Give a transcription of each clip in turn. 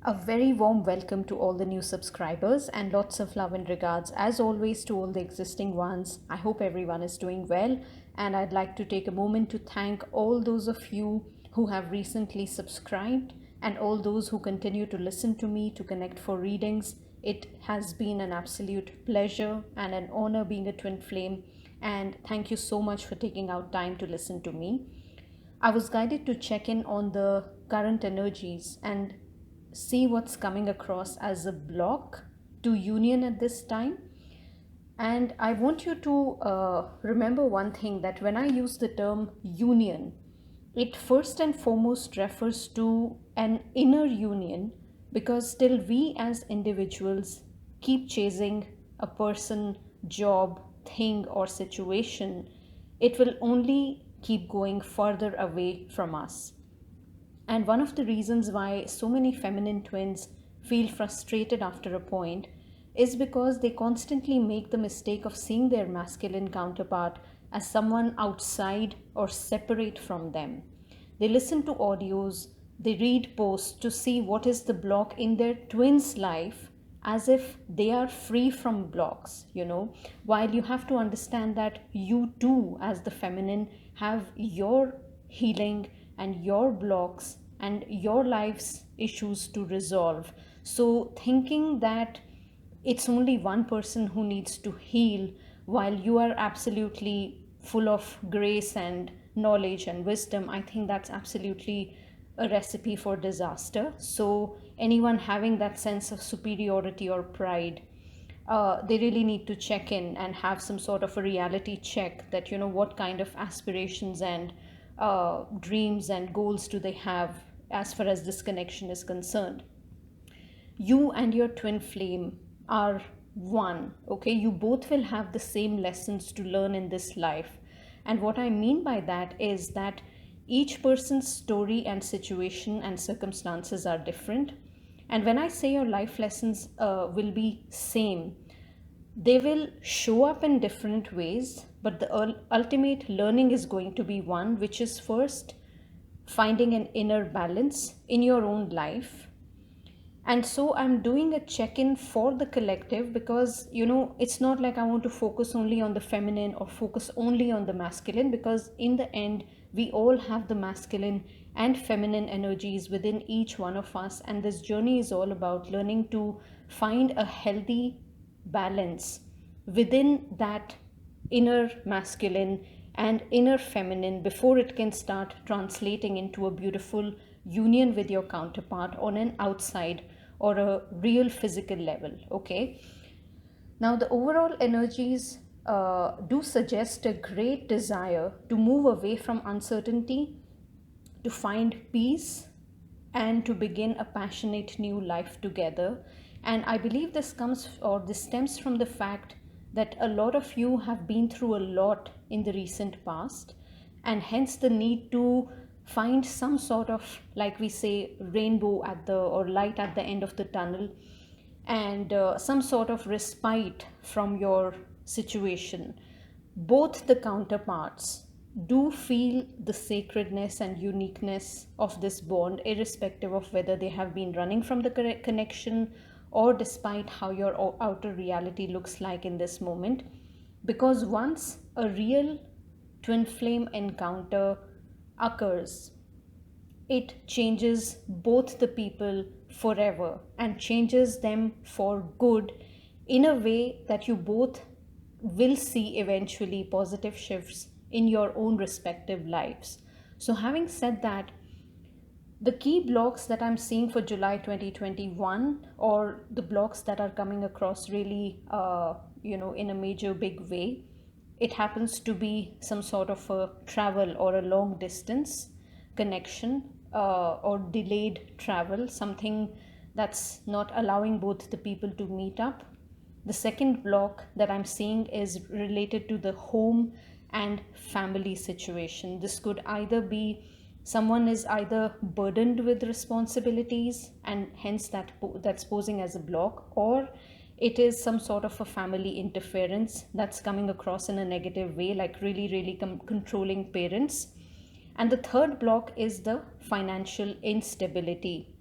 A very warm welcome to all the new subscribers and lots of love and regards as always to all the existing ones. I hope everyone is doing well, and I'd like to take a moment to thank all those of you who have recently subscribed and all those who continue to listen to me to connect for readings. It has been an absolute pleasure and an honor being a twin flame, and thank you so much for taking out time to listen to me. I was guided to check in on the current energies and see what's coming across as a block to union at this time. And I want you to remember one thing, that when I use the term union, it first and foremost refers to an inner union, because still we as individuals keep chasing a person, job, thing, or situation, it will only keep going further away from us. And one of the reasons why so many feminine twins feel frustrated after a point is because they constantly make the mistake of seeing their masculine counterpart as someone outside or separate from them. They listen to audios, they read posts to see what is the block in their twin's life, as if they are free from blocks. While you have to understand that you too, as the feminine, have your healing and your blocks and your life's issues to resolve. So, thinking that it's only one person who needs to heal while you are absolutely full of grace and knowledge and wisdom, I think that's absolutely a recipe for disaster. So, anyone having that sense of superiority or pride, they really need to check in and have some sort of a reality check, that what kind of aspirations and dreams and goals do they have as far as this connection is concerned. You and your twin flame are one, okay? You both will have the same lessons to learn in this life. And what I mean by that is that each person's story and situation and circumstances are different. And when I say your life lessons will be same, they will show up in different ways, but the ultimate learning is going to be one, which is first finding an inner balance in your own life. And so I'm doing a check-in for the collective, because it's not like I want to focus only on the feminine or focus only on the masculine, because in the end we all have the masculine and feminine energies within each one of us, and this journey is all about learning to find a healthy balance within that inner masculine and inner feminine before it can start translating into a beautiful union with your counterpart on an outside or a real physical level. Okay, now the overall energies do suggest a great desire to move away from uncertainty, to find peace, and to begin a passionate new life together. And I believe this stems from the fact that a lot of you have been through a lot in the recent past, and hence the need to find some sort of, like we say, rainbow at the or light at the end of the tunnel, and some sort of respite from your situation. Both the counterparts do feel the sacredness and uniqueness of this bond, irrespective of whether they have been running from the connection or despite how your outer reality looks like in this moment. Because once a real twin flame encounter occurs, it changes both the people forever and changes them for good, in a way that you both will see eventually positive shifts in your own respective lives. So, having said that, the key blocks that I'm seeing for July 2021, or the blocks that are coming across really, in a major big way, it happens to be some sort of a travel or a long distance connection, or delayed travel, something that's not allowing both the people to meet up. The second block that I'm seeing is related to the home and family situation. This could either be someone is either burdened with responsibilities and hence that's posing as a block, or it is some sort of a family interference that's coming across in a negative way, like really, really controlling parents. And the third block is the financial instability.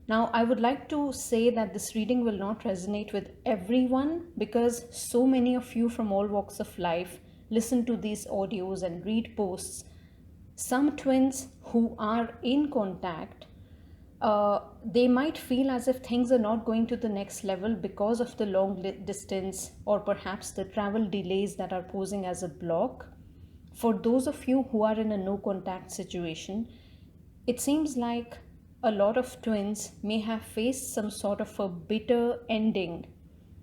Now, I would like to say that this reading will not resonate with everyone because so many of you from all walks of life listen to these audios and read posts. Some twins who are in contact, they might feel as if things are not going to the next level because of the long distance or perhaps the travel delays that are posing as a block. For those of you who are in a no contact situation, it seems like a lot of twins may have faced some sort of a bitter ending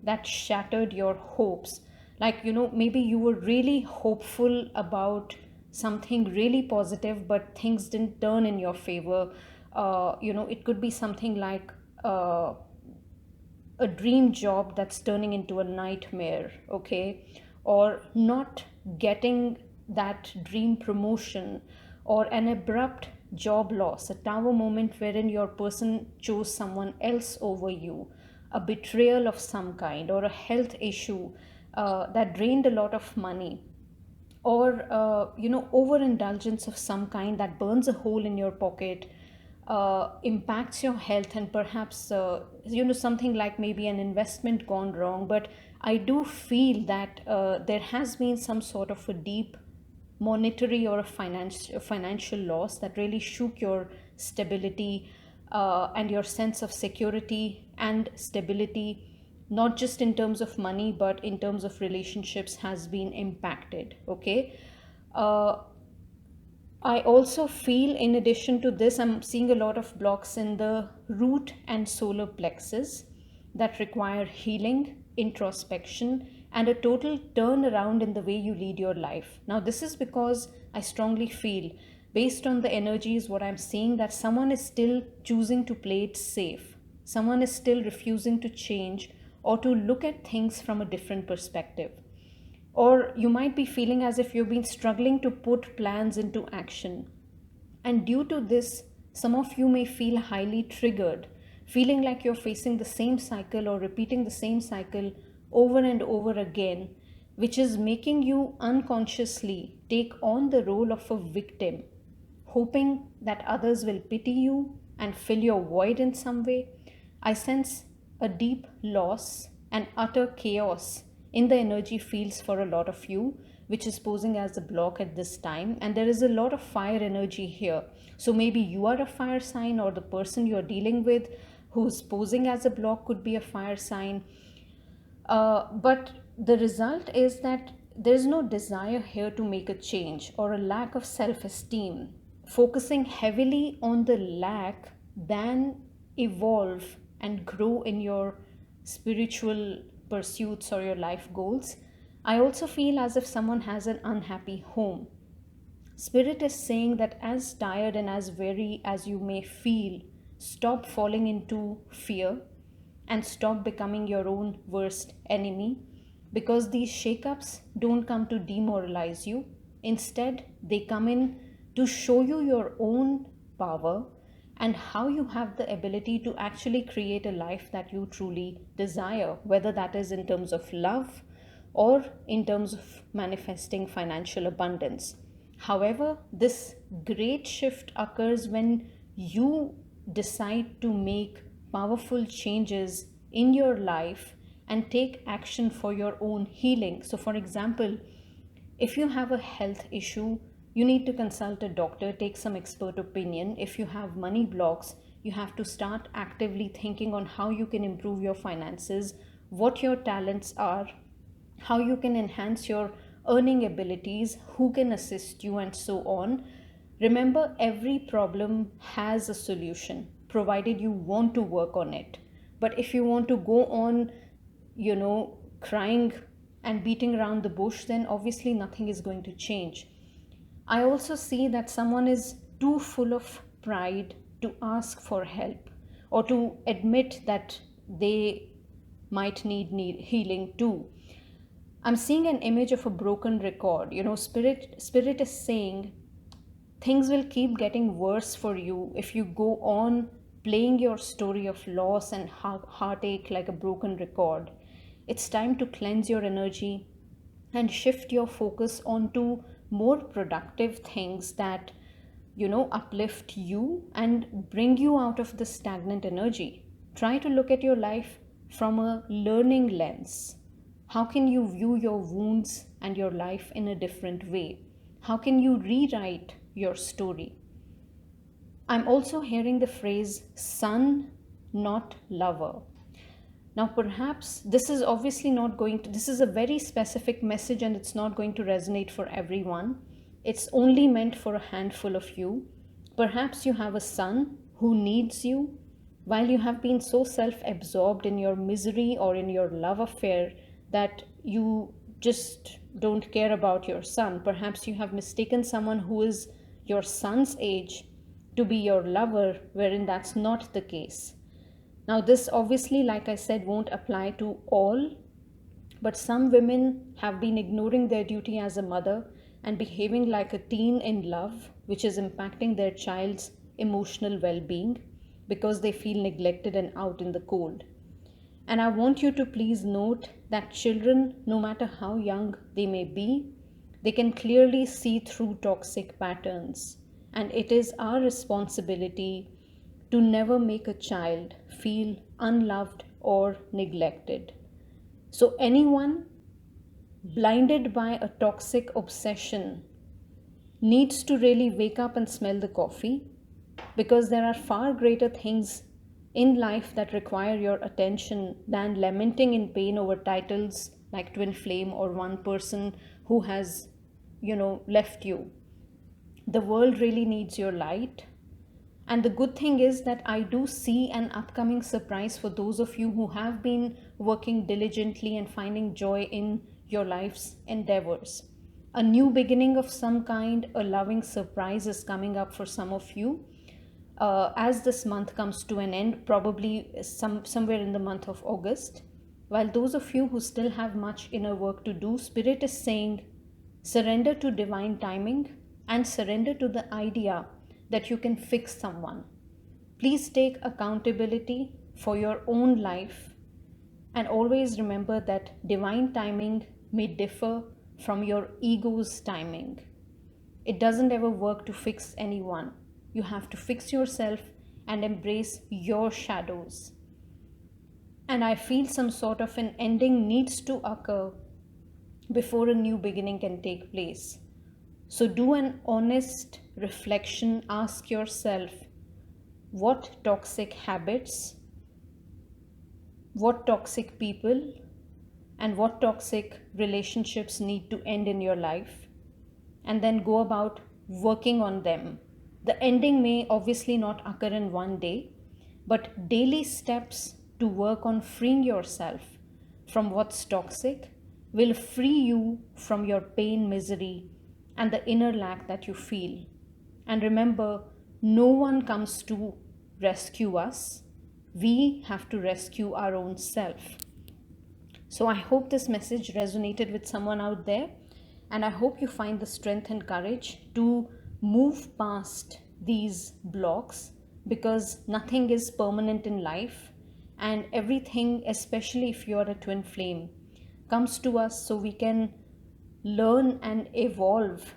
that shattered your hopes. Like, maybe you were really hopeful about something really positive, but things didn't turn in your favor. It could be something like a dream job that's turning into a nightmare, okay? Or not getting that dream promotion, or an abrupt job loss, a tower moment wherein your person chose someone else over you, a betrayal of some kind, or a health issue that drained a lot of money, or overindulgence of some kind that burns a hole in your pocket, impacts your health, and perhaps something like maybe an investment gone wrong. But I do feel that there has been some sort of a deep monetary or a financial loss that really shook your stability and your sense of security and stability, not just in terms of money but in terms of relationships, has been impacted, okay? uh, I also feel, in addition to this, I'm seeing a lot of blocks in the root and solar plexus that require healing, introspection, and a total turnaround in the way you lead your life. Now, this is because I strongly feel, based on the energies, what I'm seeing, that someone is still choosing to play it safe. Someone is still refusing to change or to look at things from a different perspective. Or you might be feeling as if you've been struggling to put plans into action. And due to this, some of you may feel highly triggered, feeling like you're facing the same cycle or repeating the same cycle over and over again, which is making you unconsciously take on the role of a victim, hoping that others will pity you and fill your void in some way. I sense a deep loss and utter chaos in the energy fields for a lot of you, which is posing as a block at this time. And there is a lot of fire energy here. So maybe you are a fire sign, or the person you're dealing with who's posing as a block could be a fire sign. But the result is that there's no desire here to make a change, or a lack of self esteem, focusing heavily on the lack than evolve and grow in your spiritual pursuits or your life goals. I also feel as if someone has an unhappy home. Spirit is saying that as tired and as weary as you may feel, stop falling into fear and stop becoming your own worst enemy, because these shakeups don't come to demoralize you. Instead, they come in to show you your own power and how you have the ability to actually create a life that you truly desire, whether that is in terms of love or in terms of manifesting financial abundance. However, this great shift occurs when you decide to make powerful changes in your life and take action for your own healing. So, for example, if you have a health issue, you need to consult a doctor, take some expert opinion. If you have money blocks, you have to start actively thinking on how you can improve your finances, what your talents are, how you can enhance your earning abilities, who can assist you, and so on. Remember, every problem has a solution, provided you want to work on it. But if you want to go on, crying and beating around the bush, then obviously nothing is going to change. I also see that someone is too full of pride to ask for help or to admit that they might need healing too. I'm seeing an image of a broken record. Spirit is saying things will keep getting worse for you if you go on playing your story of loss and heartache like a broken record. It's time to cleanse your energy and shift your focus onto more productive things that uplift you and bring you out of the stagnant energy. Try to look at your life from a learning lens. How can you view your wounds and your life in a different way? How can you rewrite your story? I'm also hearing the phrase son, not lover. Now, perhaps this is obviously not going to, this is a very specific message and it's not going to resonate for everyone. It's only meant for a handful of you. Perhaps you have a son who needs you while you have been so self-absorbed in your misery or in your love affair that you just don't care about your son. Perhaps you have mistaken someone who is your son's age to be your lover, wherein that's not the case. Now, this obviously, like I said, won't apply to all, but some women have been ignoring their duty as a mother and behaving like a teen in love, which is impacting their child's emotional well-being because they feel neglected and out in the cold. And I want you to please note that children, no matter how young they may be, they can clearly see through toxic patterns. And it is our responsibility to never make a child feel unloved or neglected. So anyone blinded by a toxic obsession needs to really wake up and smell the coffee, because there are far greater things in life that require your attention than lamenting in pain over titles like twin flame or one person who has, left you. The world really needs your light. And the good thing is that I do see an upcoming surprise for those of you who have been working diligently and finding joy in your life's endeavors. A new beginning of some kind, a loving surprise is coming up for some of you. As this month comes to an end, probably somewhere in the month of August. While those of you who still have much inner work to do, Spirit is saying, surrender to divine timing and surrender to the idea that you can fix someone. Please take accountability for your own life and always remember that divine timing may differ from your ego's timing. It doesn't ever work to fix anyone. You have to fix yourself and embrace your shadows. And I feel some sort of an ending needs to occur before a new beginning can take place. So do an honest reflection. Ask yourself, what toxic habits, what toxic people, and what toxic relationships need to end in your life? And then go about working on them. The ending may obviously not occur in one day, but daily steps to work on freeing yourself from what's toxic will free you from your pain, misery, and the inner lack that you feel. And remember, no one comes to rescue us. We have to rescue our own self. So I hope this message resonated with someone out there, and I hope you find the strength and courage to move past these blocks, because nothing is permanent in life, and everything, especially if you're a twin flame, comes to us so we can learn and evolve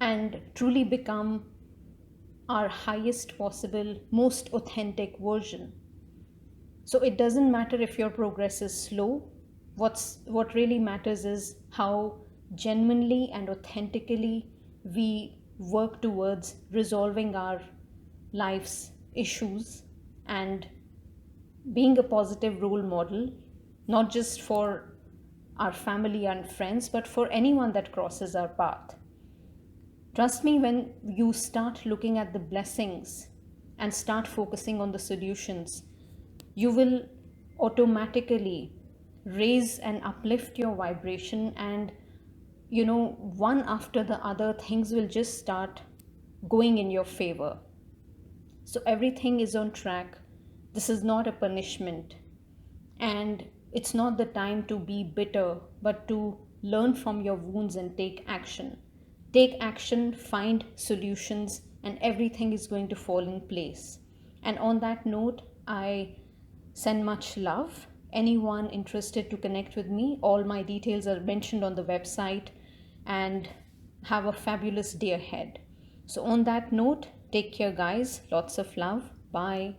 and truly become our highest possible, most authentic version. So it doesn't matter if your progress is slow. What really matters is how genuinely and authentically we work towards resolving our life's issues and being a positive role model, not just for our family and friends, but for anyone that crosses our path. Trust me, when you start looking at the blessings and start focusing on the solutions, you will automatically raise and uplift your vibration, and one after the other, things will just start going in your favor. So everything is on track. This is not a punishment, and it's not the time to be bitter, but to learn from your wounds and take action. Take action, find solutions, and everything is going to fall in place. And on that note, I send much love. Anyone interested to connect with me, all my details are mentioned on the website, and have a fabulous day ahead. So, on that note, take care, guys. Lots of love. Bye.